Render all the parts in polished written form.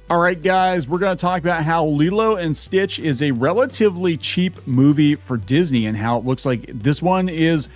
All right, guys, we're going to talk about how Lilo and Stitch is a relatively cheap movie for Disney and how it looks like this one is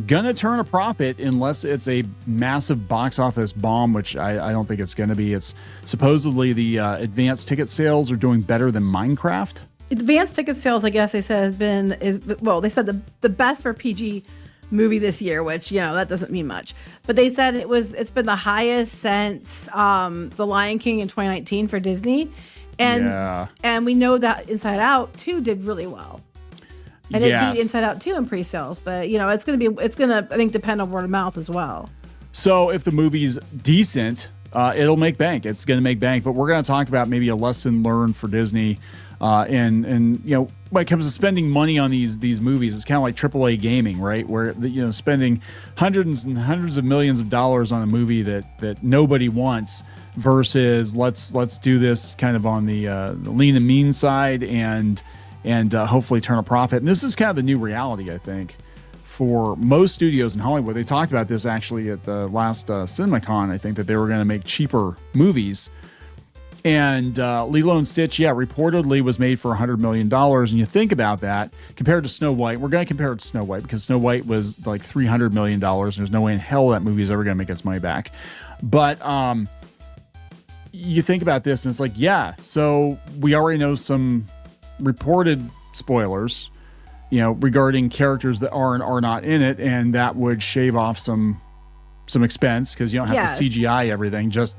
going to turn a profit unless it's a massive box office bomb, which I don't think it's going to be. It's supposedly the advanced ticket sales are doing better than Minecraft. Advanced ticket sales, I guess they said they said the best for PG movie this year, which, you know, that doesn't mean much, but they said it's been the highest since The Lion King in 2019 for Disney, and we know that Inside Out 2 did really well, and it beat Inside Out 2 in pre-sales, but you know it's gonna I think depend on word of mouth as well. So if the movie's decent, it'll make bank. It's going to make bank, but we're going to talk about maybe a lesson learned for Disney. And you know, when it comes to spending money on these movies, it's kind of like AAA gaming, right? Where spending hundreds and hundreds of millions of dollars on a movie that nobody wants, versus let's do this kind of on the lean and mean side and hopefully turn a profit. And this is kind of the new reality, I think, for most studios in Hollywood. They talked about this actually at the last CinemaCon. I think that they were going to make cheaper movies. And Lilo and Stitch, reportedly was made for $100 million. And you think about that compared to Snow White. We're going to compare it to Snow White because Snow White was like $300 million. And there's no way in hell that movie is ever going to make its money back. But you think about this and it's like, so we already know some reported spoilers, regarding characters that are and are not in it. And that would shave off some expense because you don't have to CGI everything, just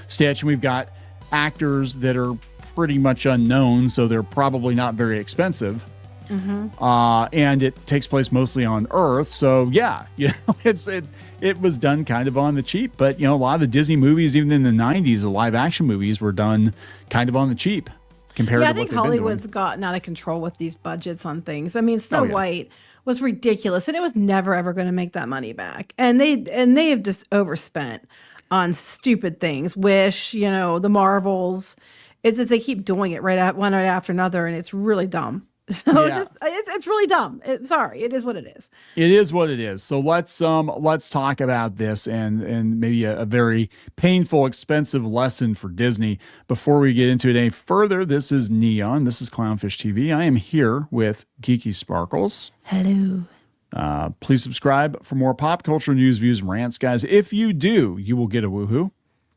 Stitch. And we've got actors that are pretty much unknown, so they're probably not very expensive. And it takes place mostly on Earth, so it was done kind of on the cheap. But a lot of the Disney movies, even in the 90s, the live action movies were done kind of on the cheap compared to what they've been doing. I think Hollywood's gotten out of control with these budgets on things. I mean, Snow White was ridiculous, and it was never ever going to make that money back. And they have just overspent on stupid things. Wish, the Marvels. It's just they keep doing it one right after another, and it's really dumb. So it's really dumb. Sorry, it is what it is. It is what it is. So let's talk about this and maybe a very painful, expensive lesson for Disney. Before we get into it any further, this is Kneon. This is Clownfish TV. I am here with Geeky Sparkles. Hello. Please subscribe for more pop culture news, views, and rants, guys. If you do, you will get a woohoo.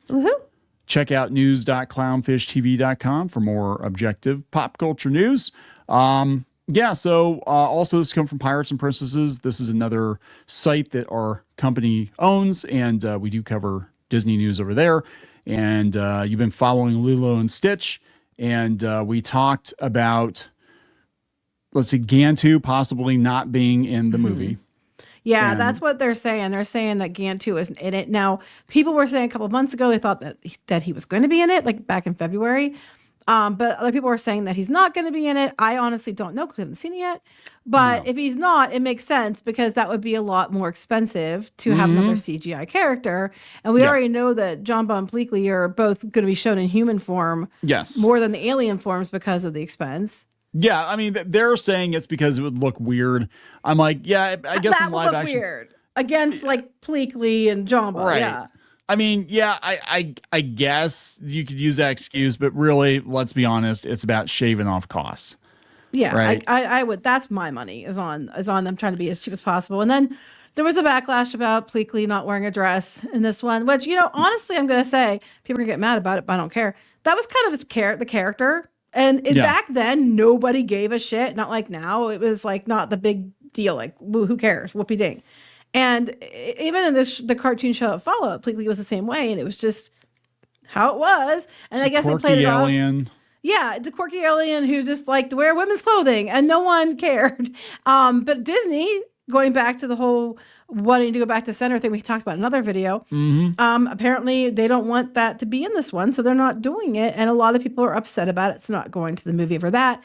Woohoo. Check out news.clownfishtv.com for more objective pop culture news. Also this comes from Pirates and Princesses. This is another site that our company owns, and we do cover Disney news over there. And you've been following Lilo and Stitch, and we talked about, Gantu possibly not being in the movie. Yeah, that's what they're saying. They're saying that Gantu isn't in it. Now, people were saying a couple of months ago they thought that he was going to be in it, like back in February. But other people were saying that he's not going to be in it. I honestly don't know because I haven't seen it yet. But if he's not, it makes sense because that would be a lot more expensive to have another CGI character. And we already know that Jumbo and Pleakley are both going to be shown in human form more than the alien forms because of the expense. Yeah, I mean, they're saying it's because it would look weird. I'm like, I guess that in live would look action weird against like Pleakley and Jumbo. Right. Yeah. I mean, I guess you could use that excuse, but really, let's be honest, it's about shaving off costs. Yeah, right? I would. That's my money is on them trying to be as cheap as possible. And then there was a backlash about Pleakley not wearing a dress in this one, which honestly, I'm going to say people are going to get mad about it, but I don't care. That was kind of the character, and back then nobody gave a shit. Not like now. It was like not the big deal. Like who cares? Whoopie ding. And even in the cartoon show that followed, Pleakley was the same way, and it was just how it was. And I guess they played it off. Yeah, it's a quirky alien who just liked to wear women's clothing, and no one cared. But Disney, going back to the whole wanting to go back to center thing we talked about in another video, apparently they don't want that to be in this one, so they're not doing it. And a lot of people are upset about it. It's not going to the movie for that.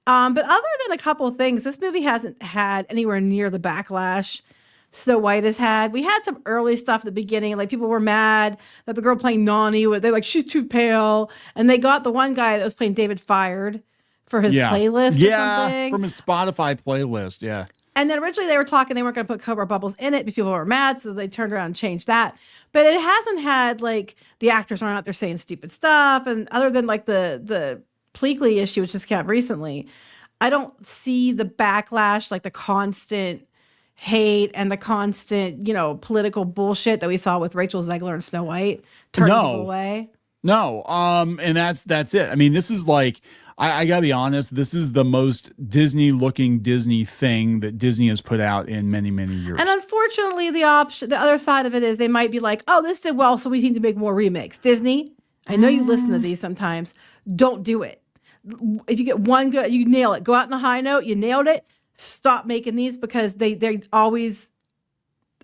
But other than a couple of things, this movie hasn't had anywhere near the backlash Snow White has had. We had some early stuff at the beginning, like people were mad that the girl playing Nani, they're like, she's too pale, and they got the one guy that was playing David fired for his playlist or something. From his Spotify playlist. And then originally they were talking, they weren't going to put Cobra Bubbles in it, but people were mad, so they turned around and changed that. But it hasn't had like the actors aren't out there saying stupid stuff, and other than like the Pleakley issue, which just came out recently, I don't see the backlash, like the constant hate and the constant, political bullshit that we saw with Rachel Zegler and Snow White turning people away. No. And that's it. I mean, this is like, I gotta be honest, this is the most Disney looking Disney thing that Disney has put out in many, many years. And unfortunately, the other side of it is they might be like, oh, this did well, so we need to make more remakes. Disney, I know you listen to these sometimes. Don't do it. If you get one good, you nail it. Go out on a high note. You nailed it. Stop making these, because they almost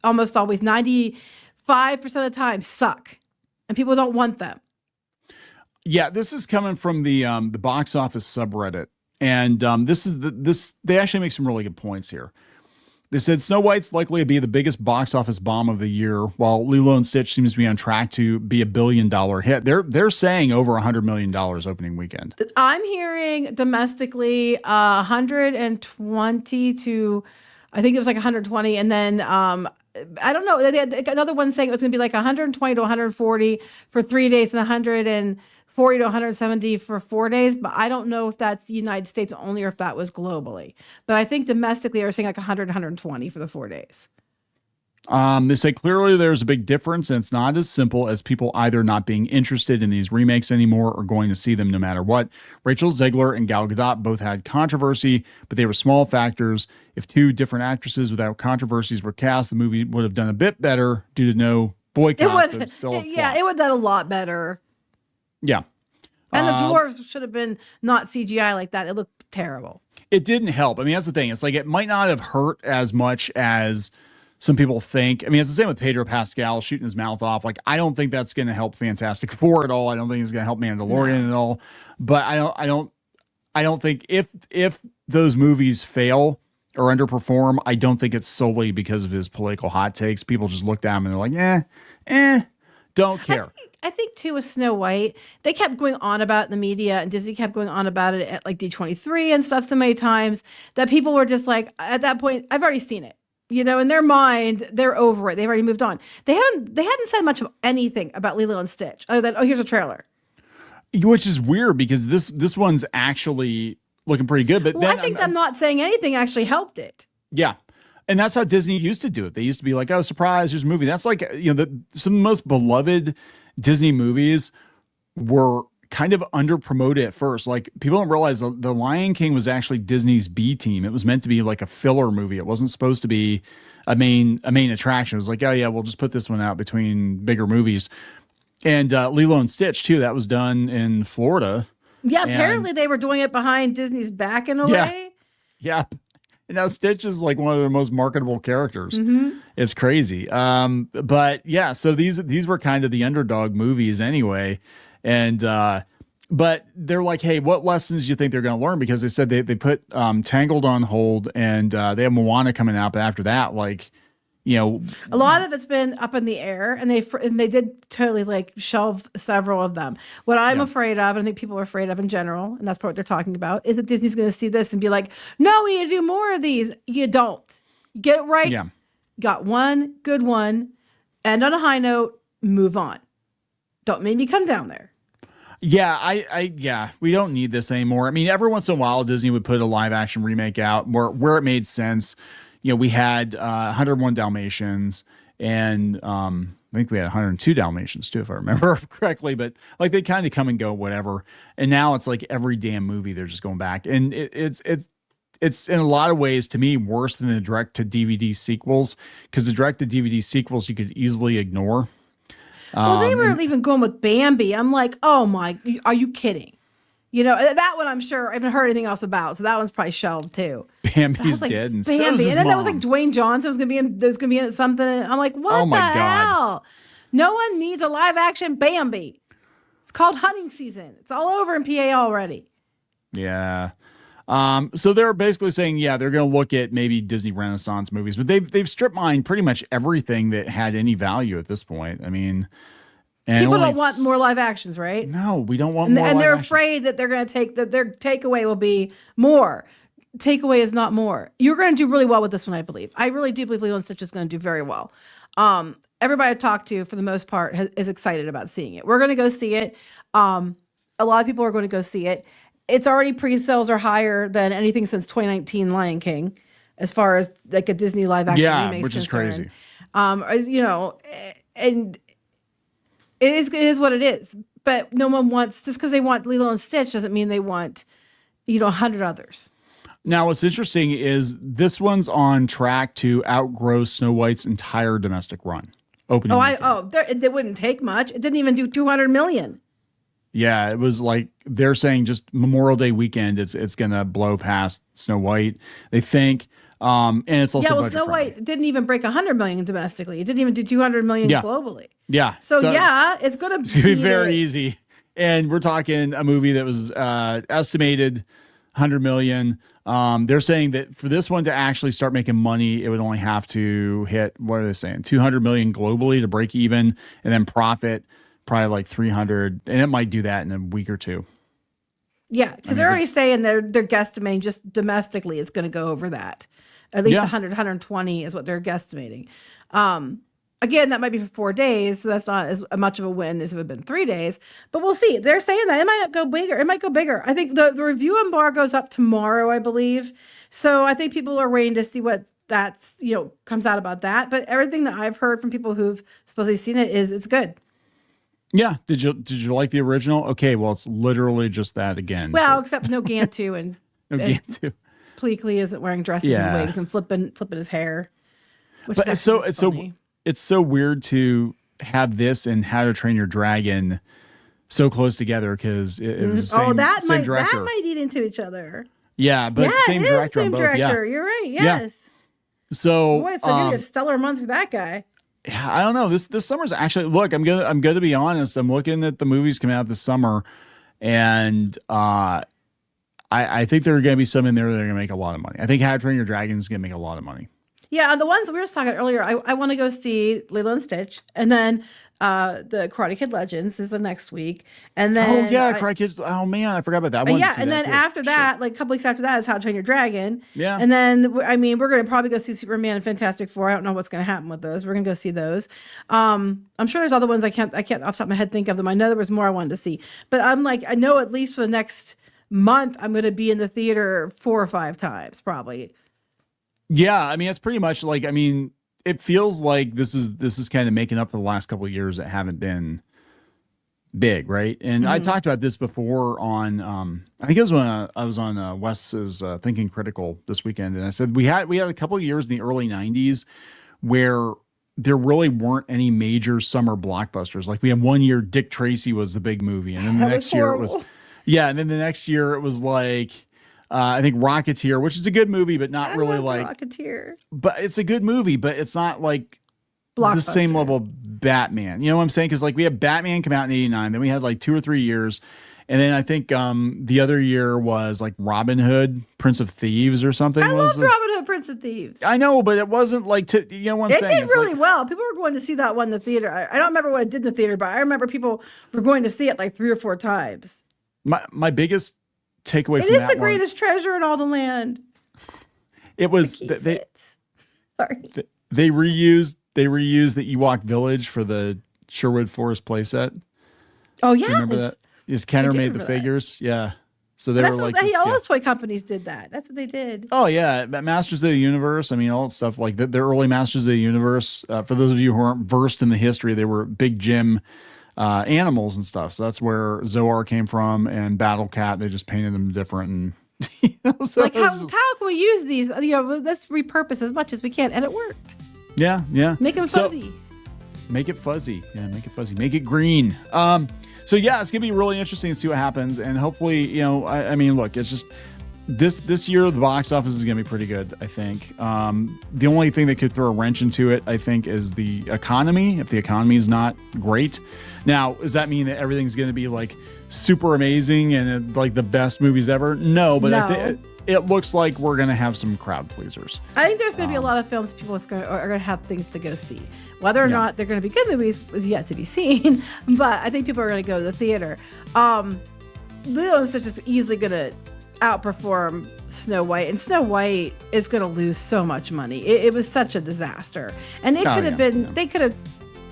always 95% of the time suck, and people don't want them. Yeah, this is coming from the box office subreddit, and they actually make some really good points here. They said Snow White's likely to be the biggest box office bomb of the year, while Lilo and Stitch seems to be on track to be $1 billion hit. They're saying over $100 million opening weekend. I'm hearing domestically 120 to, I think it was like 120, and then I don't know. They had another one saying it was going to be like 120 to 140 for 3 days and 140 to 170 for 4 days. But I don't know if that's the United States only or if that was globally. But I think domestically they were saying like 100, 120 for the 4 days. They say clearly there's a big difference, and it's not as simple as people either not being interested in these remakes anymore or going to see them no matter what. Rachel Zegler and Gal Gadot both had controversy, but they were small factors. If two different actresses without controversies were cast, the movie would have done a bit better due to no boycott. It would have done a lot better. Yeah. And the dwarves should have been not CGI like that. It looked terrible. It didn't help. I mean, that's the thing. It's like it might not have hurt as much as some people think. I mean, it's the same with Pedro Pascal shooting his mouth off. Like, I don't think that's going to help Fantastic Four at all. I don't think it's going to help Mandalorian at all. But I don't think if those movies fail or underperform, I don't think it's solely because of his political hot takes. People just looked at him and they're like, don't care. I think too with Snow White, they kept going on about it in the media, and Disney kept going on about it at like D23 and stuff so many times that people were just like, at that point, I've already seen it. In their mind, they're over it. They've already moved on. They hadn't said much of anything about Lilo and Stitch other than, here's a trailer. Which is weird because this one's actually looking pretty good. But I think them not saying anything actually helped it. Yeah. And that's how Disney used to do it. They used to be like, oh, surprise, here's a movie. That's like, some of the most beloved Disney movies were kind of under promoted at first. Like, people don't realize the Lion King was actually Disney's B team. It was meant to be like a filler movie. It wasn't supposed to be a main attraction. It was like, oh yeah, we'll just put this one out between bigger movies. And Lilo and Stitch too, that was done in Florida. Yeah, apparently they were doing it behind Disney's back in a way. Yeah. And now Stitch is like one of their most marketable characters. Mm-hmm. It's crazy. But yeah, so these were kind of the underdog movies anyway. And but they're like, hey, what lessons do you think they're going to learn? Because they said they put Tangled on hold, and they have Moana coming out. But after that, like, a lot of it's been up in the air, and they did totally like shelve several of them. What I'm afraid of, and I think people are afraid of in general, and that's what they're talking about, is that Disney's going to see this and be like, no, we need to do more of these. You don't. Get it right. Yeah. Got one, good one, end on a high note, move on. Don't make me come down there. Yeah, we don't need this anymore. I mean, every once in a while, Disney would put a live action remake out where it made sense. We had 101 Dalmatians, and I think we had 102 Dalmatians too, if I remember correctly. But like, they kind of come and go, whatever. And now it's like every damn movie they're just going back, and it's in a lot of ways, to me, worse than the direct to DVD sequels, because the direct to DVD sequels you could easily ignore. Well, they were even going with Bambi. I'm like, oh my, are you kidding? That one I'm sure I haven't heard anything else about. So that one's probably shelved too. Bambi's like, dead, and Bambi. so is his and then mom. that was like Dwayne Johnson was there's gonna be in something. And I'm like, what the hell? No one needs a live action Bambi. It's called hunting season. It's all over in PA already. Yeah. So they're basically saying, they're going to look at maybe Disney Renaissance movies, but they've strip mined pretty much everything that had any value at this point. I mean, people don't want more live actions, right? No, we don't want more. And they're afraid that they're going to take that their takeaway will be more. takeaway is not more. You're going to do really well with this one, I believe. I really do believe Lilo and Stitch is going to do very well. Everybody I talked to, for the most part, is excited about seeing it. We're going to go see it. A lot of people are going to go see it. It's already pre-sales are higher than anything since 2019 Lion King, as far as like a Disney live action remake, which is crazy. You know, and it is what it is. But no one wants, just because they want Lilo and Stitch doesn't mean they want, 100 others. Now, what's interesting is this one's on track to outgrow Snow White's entire domestic run. It wouldn't take much. It didn't even do 200 million. Yeah, it was like they're saying just Memorial Day weekend, it's gonna blow past Snow White. They think, and it's also Snow White didn't even break 100 million domestically. It didn't even do 200 million globally. Yeah. So it's gonna be very easy. And we're talking a movie that was estimated 100 million. They're saying that for this one to actually start making money, it would only have to hit, what are they saying, 200 million globally to break even, and then profit probably like 300, and it might do that in a week or two. Yeah, because they're already saying they're guesstimating just domestically it's going to go over that. At least 100, 120 is what they're guesstimating. Again, that might be for 4 days, so that's not as much of a win as if it had been 3 days. But we'll see. They're saying that it might not go bigger. It might go bigger. I think the review embargo goes up tomorrow, I believe. So I think people are waiting to see what that's comes out about that. But everything that I've heard from people who've supposedly seen it is it's good. Yeah. Did you like the original? Okay, well, it's literally just that again. Well, except no Gantu and Gantu. Pleakley isn't wearing dresses and wigs and flipping his hair. But it's so weird to have this and How to Train Your Dragon so close together, because it was the same, same director. That might eat into each other. Yeah, but same director on both. Director. You're right. Yes. Yeah. So boy, it's gonna be a stellar month for that guy. Yeah, I don't know. This summer's actually, look, I'm gonna be honest. I'm looking at the movies coming out this summer, and I think there are gonna be some in there that are gonna make a lot of money. I think How to Train Your Dragon is gonna make a lot of money. Yeah, the ones we were just talking earlier, I want to go see Lilo and Stitch, and then the Karate Kid Legends is the next week, and then Karate Kids. Oh man, I forgot about that one. And then after that, like a couple weeks after that, is How to Train Your Dragon. Yeah, and then we're gonna probably go see Superman and Fantastic Four. I don't know what's gonna happen with those. We're gonna go see those. I'm sure there's other ones I can't off the top of my head think of them. I know there was more I wanted to see, but I know at least for the next month I'm gonna be in the theater 4 or 5 times probably. Yeah, it's pretty much like, it feels like this is kind of making up for the last couple of years that haven't been big, right? And I talked about this before on, I think it was when I was on Wes's Thinking Critical this weekend, and I said we had a couple of years in the early 90s where there really weren't any major summer blockbusters. Like we had 1 year Dick Tracy was the big movie, and then the next year it was, and then the next year it was like, I think Rocketeer, which is a good movie, but not really like Rocketeer. But it's a good movie, but it's not like the same level of Batman. You know what I'm saying? Because like we had Batman come out in '89, then we had like 2 or 3 years, and then I think the other year was like Robin Hood, Prince of Thieves, or something. I loved Robin Hood, Prince of Thieves. I know, but it wasn't like you know what I'm saying? It did really well. People were going to see that one in the theater. I don't remember what it did in the theater, but I remember people were going to see it like 3 or 4 times. My biggest takeaway from that one. It is the greatest treasure in all the land. It was they reused the Ewok village for the Sherwood Forest playset. Oh yeah, remember that? Is Kenner made the figures? Yeah. So they were like all those toy companies did that. That's what they did. Oh yeah, Masters of the Universe. All that stuff like the early Masters of the Universe. For those of you who aren't versed in the history, they were Big Jim animals and stuff. So that's where Zoar came from, and Battle Cat. They just painted them different, and so like how can we use these? Let's repurpose as much as we can, and it worked. Yeah. Make them fuzzy. Make it fuzzy. Yeah, make it fuzzy. Make it green. So yeah, it's gonna be really interesting to see what happens, and hopefully, look, it's just this year the box office is gonna be pretty good. I think the only thing that could throw a wrench into it, I think, is the economy. If the economy is not great, now does that mean that everything's gonna be like super amazing and like the best movies ever? No, but no. It looks like we're gonna have some crowd pleasers. I think there's gonna be a lot of films people are gonna have things to go see. Whether or not they're going to be good movies is yet to be seen, but I think people are going to go to the theater. Lilo and Stitch is easily going to outperform Snow White, and Snow White is going to lose so much money. It was such a disaster, and they could have they could have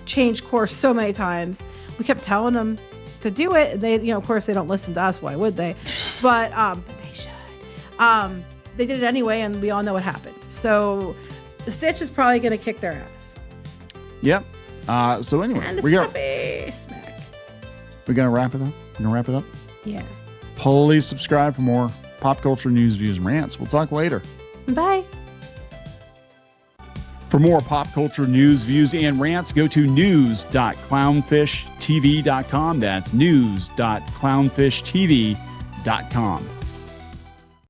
changed course so many times. We kept telling them to do it. They, of course, they don't listen to us. Why would they? But they should. They did it anyway, and we all know what happened. So Stitch is probably going to kick their ass. Yep. So anyway, And we're gonna wrap it up. Yeah. Please subscribe for more pop culture news, views, and rants. We'll talk later. Bye. For more pop culture news, views, and rants, go to news.clownfishtv.com. That's news.clownfishtv.com.